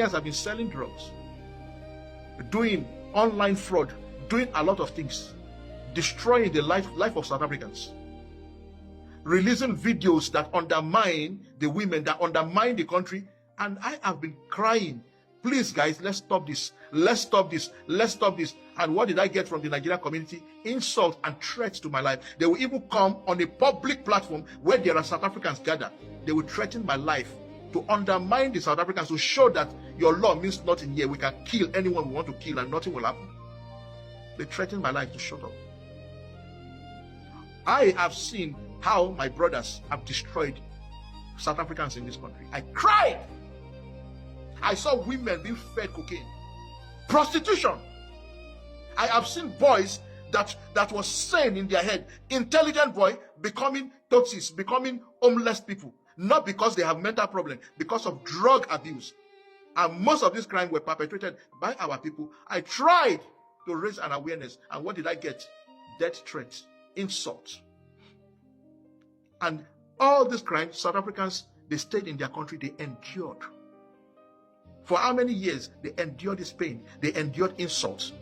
Nigerians have been selling drugs, doing online fraud, doing a lot of things, destroying the life of South Africans, releasing videos that undermine the women, that undermine the country. And I have been crying, please guys, let's stop this, let's stop this, let's stop this. And what did I get from the Nigerian community? Insult and threats to my life. They will even come on a public platform where there are South Africans gathered. They will threaten my life to undermine the South Africans, to show that your law means nothing here. We can kill anyone we want to kill and nothing will happen. They threaten my life to shut up. I have seen how my brothers have destroyed South Africans in this country. I cried. I saw women being fed cocaine, prostitution. I have seen boys that was sane in their head, intelligent boy becoming toxics, becoming homeless people, not because they have mental problem, because of drug abuse. And most of these crimes were perpetrated by our people. I tried to raise an awareness, and what did I get? Death threats, insults. And all these crimes, South Africans, they stayed in their country, they endured. For how many years? They endured this pain, they endured insults.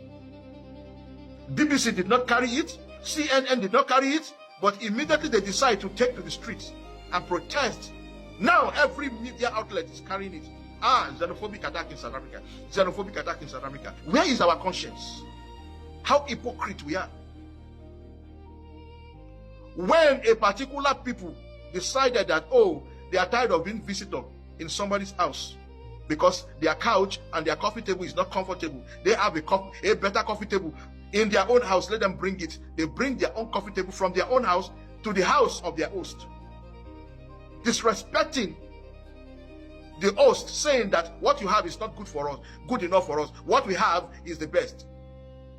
BBC did not carry it, CNN did not carry it, but immediately they decide to take to the streets and protest. Now every media outlet is carrying it. Xenophobic attack in South Africa. Xenophobic attack in South Africa. Where is our conscience? How hypocrite we are. When a particular people decided that, oh, they are tired of being visitor in somebody's house because their couch and their coffee table is not comfortable. They have a better coffee table in their own house. Let them bring it. They bring their own coffee table from their own house to the house of their host. Disrespecting the host, saying that what you have is not good for us, good enough for us. What we have is the best.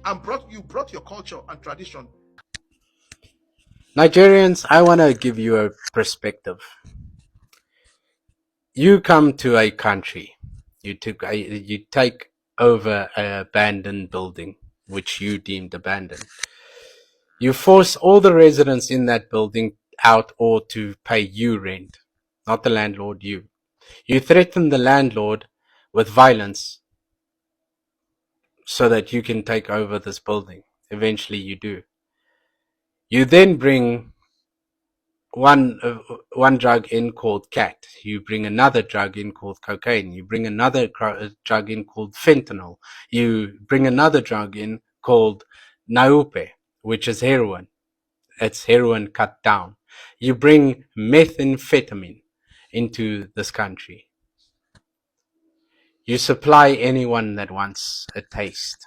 And you brought your culture and tradition. Nigerians, I want to give you a perspective. You come to a country, you take over an abandoned building, which you deemed abandoned. You force all the residents in that building out or to pay you rent, not the landlord, you. You threaten the landlord with violence so that you can take over this building. Eventually you do. You then bring one drug in called cat. You bring another drug in called cocaine. You bring another drug in called fentanyl. You bring another drug in called naupe, which is heroin. It's heroin cut down. You bring methamphetamine into this country. You supply anyone that wants a taste,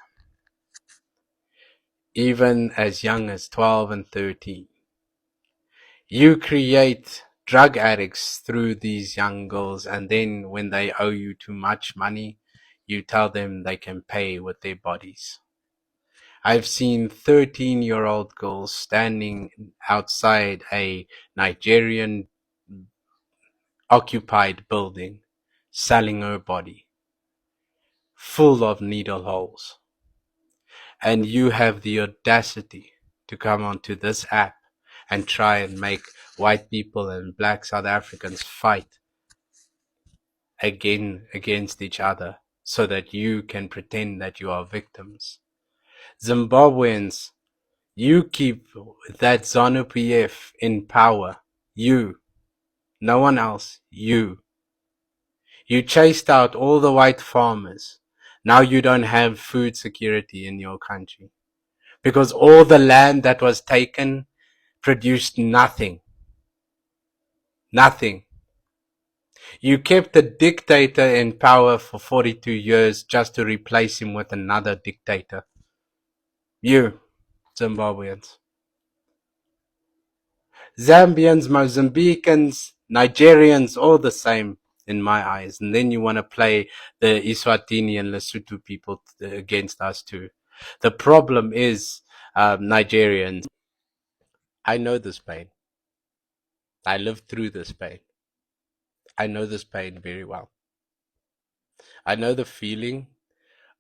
even as young as 12 and 13. You create drug addicts through these young girls, and then when they owe you too much money, you tell them they can pay with their bodies. I've seen 13-year-old girls standing outside a Nigerian occupied building, selling her body, full of needle holes. And you have the audacity to come onto this app and try and make white people and black South Africans fight again against each other so that you can pretend that you are victims. Zimbabweans, you keep that ZANU-PF in power. You. No one else. You. You chased out all the white farmers. Now you don't have food security in your country because all the land that was taken produced nothing. Nothing. You kept the dictator in power for 42 years just to replace him with another dictator. You, Zimbabweans. Zambians, Mozambicans, Nigerians, all the same in my eyes. And then you want to play the Eswatini and Lesotho people against us too. The problem is, Nigerians, I know this pain. I lived through this pain. I know this pain very well. I know the feeling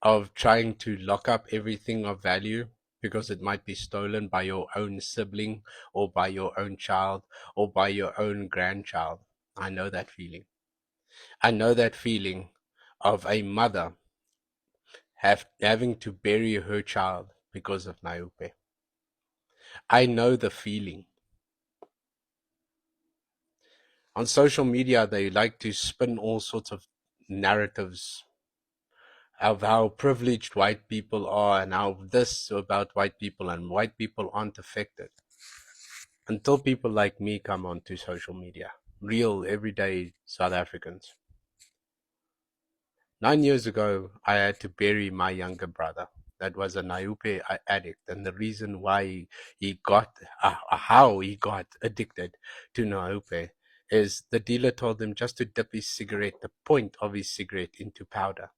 of trying to lock up everything of value because it might be stolen by your own sibling or by your own child or by your own grandchild. I know that feeling. I know that feeling of a mother having to bury her child because of Naiupe. I know the feeling. On social media, they like to spin all sorts of narratives of how privileged white people are and how this about white people and white people aren't affected. Until people like me come onto social media, real everyday South Africans. 9 years ago, I had to bury my younger brother. That was a Naiupe addict, and the reason why he got, how he got addicted to Naiupe is the dealer told him just to dip his cigarette, the point of his cigarette, into powder.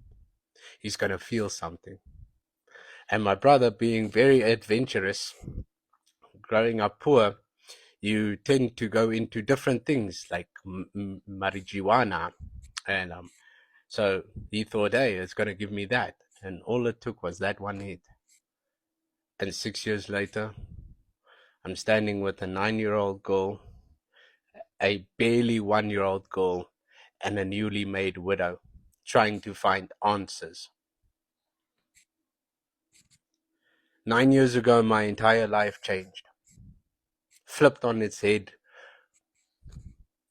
He's going to feel something. And my brother, being very adventurous, growing up poor, you tend to go into different things like marijuana. And so he thought, hey, it's going to give me that. And all it took was that one hit. And 6 years later, I'm standing with a 9-year-old girl, a barely 1-year-old girl, and a newly made widow, trying to find answers. 9 years ago, my entire life changed. Flipped on its head.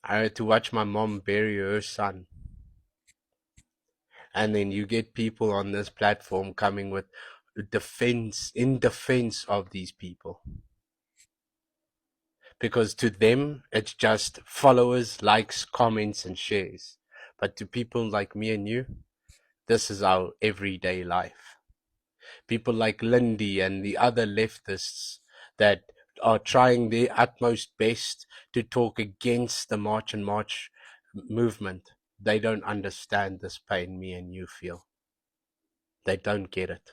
I had to watch my mom bury her son. And then you get people on this platform coming with in defense of these people. Because to them, it's just followers, likes, comments, and shares. But to people like me and you, this is our everyday life. People like Lindy and the other leftists that are trying their utmost best to talk against the March and March movement. They don't understand this pain me and you feel. They don't get it.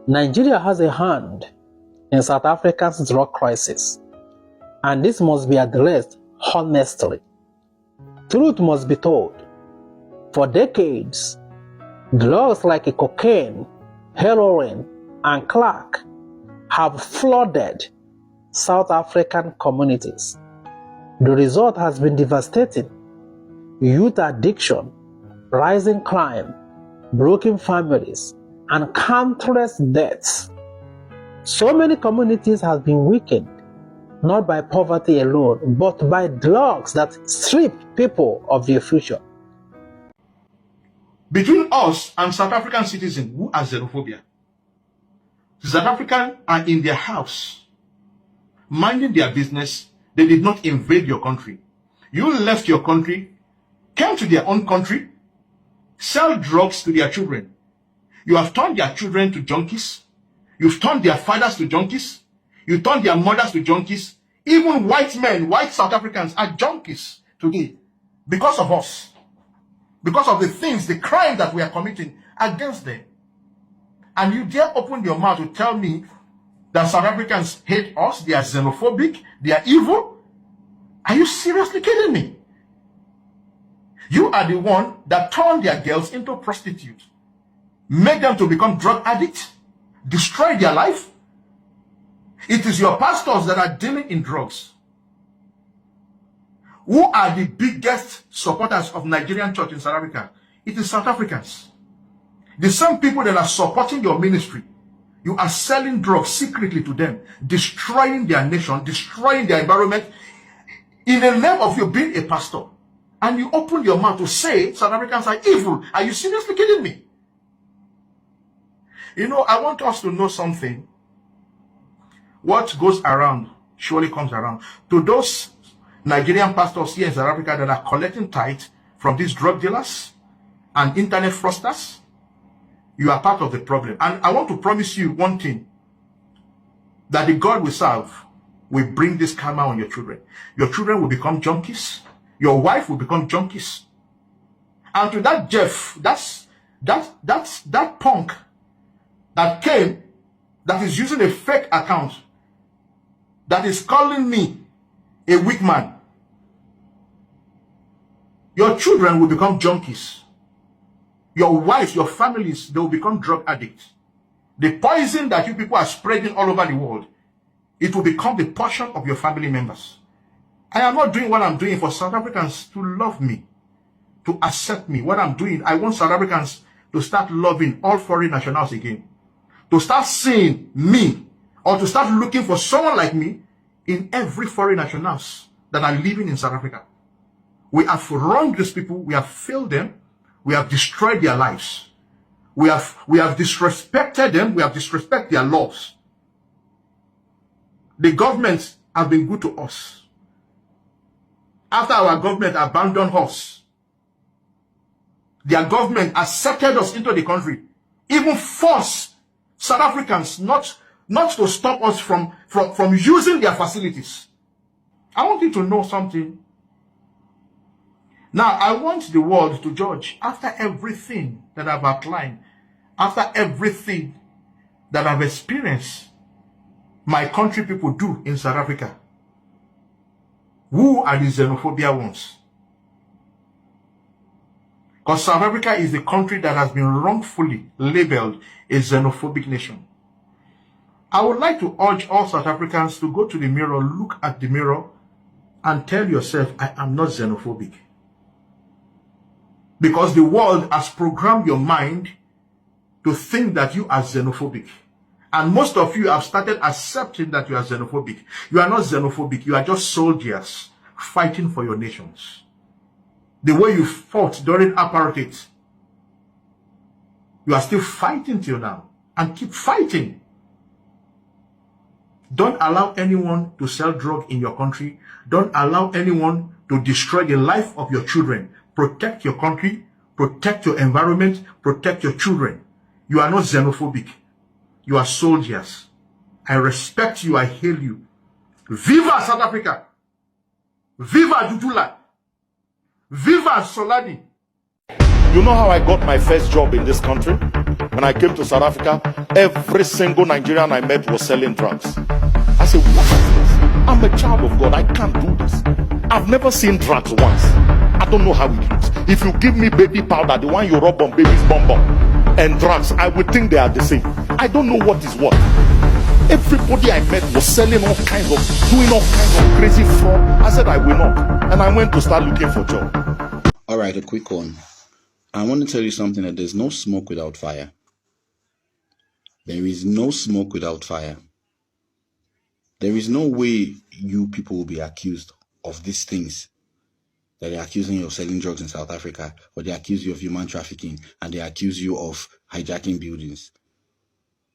Nigeria has a hand in South Africa's drug crisis, and this must be addressed honestly. Truth must be told. For decades, drugs like cocaine, heroin, and crack have flooded South African communities. The result has been devastating. Youth addiction, rising crime, broken families, and countless deaths. So many communities have been weakened, not by poverty alone, but by drugs that strip people of their future. Between us and South African citizens who are xenophobia, South Africans are in their house, minding their business. They did not invade your country. You left your country, came to their own country, sell drugs to their children. You have turned their children to junkies. You've turned their fathers to junkies. You turned their mothers to junkies. Even white men, white South Africans are junkies today because of us. Because of the things, the crime that we are committing against them. And you dare open your mouth to tell me that South Africans hate us, they are xenophobic, they are evil? Are you seriously kidding me? You are the one that turned their girls into prostitutes, made them to become drug addicts, destroyed their life. It is your pastors that are dealing in drugs. Who are the biggest supporters of Nigerian church in South Africa? It is South Africans. The same people that are supporting your ministry. You are selling drugs secretly to them, destroying their nation, destroying their environment, in the name of you being a pastor. And you open your mouth to say South Africans are evil. Are you seriously kidding me? You know, I want us to know something. What goes around surely comes around. To those Nigerian pastors here in South Africa that are collecting tithe from these drug dealers and internet fraudsters, you are part of the problem. And I want to promise you one thing, that the God we serve will bring this karma on your children. Your children will become junkies. Your wife will become junkies. And to that Jeff, that punk that came, that is using a fake account, that is calling me a weak man. Your children will become junkies. Your wives, your families, they will become drug addicts. The poison that you people are spreading all over the world, it will become the portion of your family members. I am not doing what I'm doing for South Africans to love me. to accept me, what I'm doing. I want South Africans to start loving all foreign nationals again. To start seeing me, or to start looking for someone like me in every foreign nationals that are living in South Africa. We have wronged these people. We have failed them. We have destroyed their lives. We have disrespected them. We have disrespected their laws. The governments have been good to us. After our government abandoned us, their government accepted us into the country, even forced South Africans not to stop us from using their facilities. I want you to know something. Now, I want the world to judge after everything that I've outlined, after everything that I've experienced my country people do in South Africa. Who are the xenophobia ones? Because South Africa is the country that has been wrongfully labeled a xenophobic nation. I would like to urge all South Africans to go to the mirror, look at the mirror, and tell yourself, I am not xenophobic. Because the world has programmed your mind to think that you are xenophobic. And most of you have started accepting that you are xenophobic. You are not xenophobic. You are just soldiers fighting for your nations. The way you fought during apartheid, you are still fighting till now. And keep fighting. Don't allow anyone to sell drugs in your country. Don't allow anyone to destroy the life of your children. Protect your country, protect your environment, protect your children. You are not xenophobic. You are soldiers. I respect you, I hail you. Viva South Africa! Viva Dudula! Viva Soladi! You know how I got my first job in this country? When I came to South Africa, every single Nigerian I met was selling drugs. I said, what is this? I'm a child of God. I can't do this. I've never seen drugs once. I don't know how it looks. If you give me baby powder, the one you rub on baby's bum bum, and drugs, I would think they are the same. I don't know what is what. Everybody I met was selling all kinds of, doing all kinds of crazy fraud. I said I will not. And I went to start looking for job. All right, a quick one. I want to tell you something, that there's no smoke without fire. There is no smoke without fire. There is no way you people will be accused of these things that they're accusing you of selling drugs in South Africa, or they accuse you of human trafficking, and they accuse you of hijacking buildings.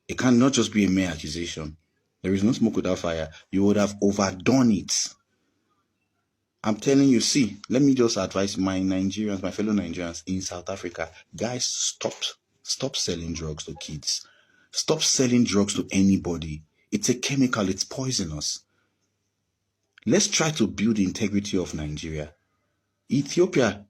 It cannot just be a mere accusation. There is no smoke without fire. You would have overdone it. I'm telling you, see, let me just advise my Nigerians, my fellow Nigerians in South Africa. Guys, stop selling drugs to kids. Stop selling drugs to anybody. It's a chemical, it's poisonous. Let's try to build the integrity of Nigeria. Ethiopia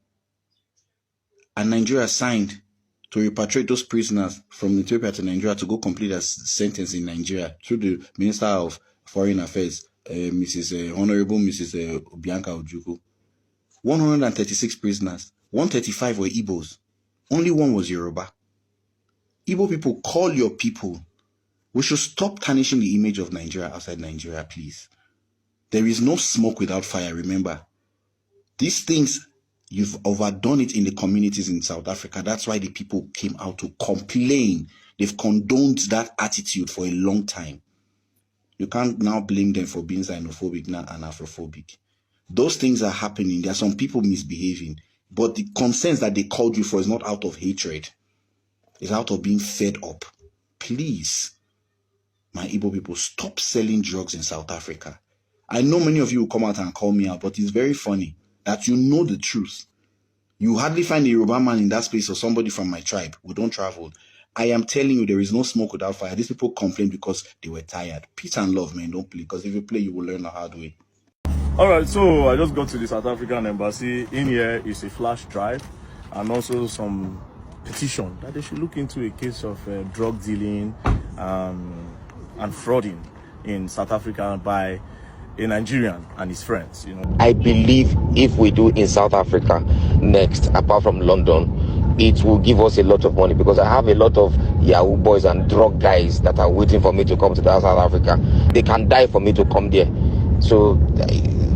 and Nigeria signed to repatriate those prisoners from Ethiopia to Nigeria to go complete their sentence in Nigeria through the Minister of Foreign Affairs, Honorable Mrs. Bianca Ojukwu. 136 prisoners. 135 were Igbos. Only one was Yoruba. Igbo people, call your people. We should stop tarnishing the image of Nigeria outside Nigeria, please. There is no smoke without fire, remember. These things, you've overdone it in the communities in South Africa. That's why the people came out to complain. They've condoned that attitude for a long time. You can't now blame them for being xenophobic now and Afrophobic. Those things are happening. There are some people misbehaving. But the concerns that they called you for is not out of hatred. It's out of being fed up. Please, my Igbo people, stop selling drugs in South Africa. I know many of you will come out and call me out, but it's very funny that you know the truth. You hardly find a Yoruba man in that space or somebody from my tribe who don't travel. I am telling you, there is no smoke without fire. These people complain because they were tired. Peace and love, man. Don't play. Because if you play, you will learn the hard way. All right, so I just got to the South African embassy. In here is a flash drive and also some petition that they should look into a case of drug dealing and frauding in South Africa by a Nigerian and his friends. You know, I believe if we do in South Africa next, apart from London, it will give us a lot of money, because I have a lot of Yahoo boys and drug guys that are waiting for me to come to South Africa. They can die for me to come there. So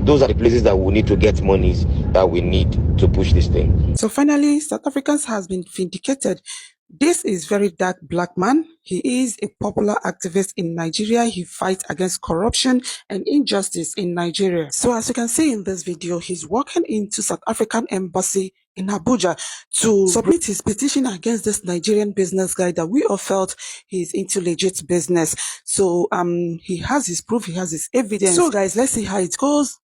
those are the places that we need to get monies that we need to push this thing. So finally, South Africans has been vindicated. This is very dark black man. He is a popular activist in Nigeria. He fights against corruption and injustice in Nigeria. So as you can see in this video, he's walking into South African embassy in Abuja to submit his petition against this Nigerian business guy that we all felt he's into legit business. So he has his proof, he has his evidence. So guys, let's see how it goes.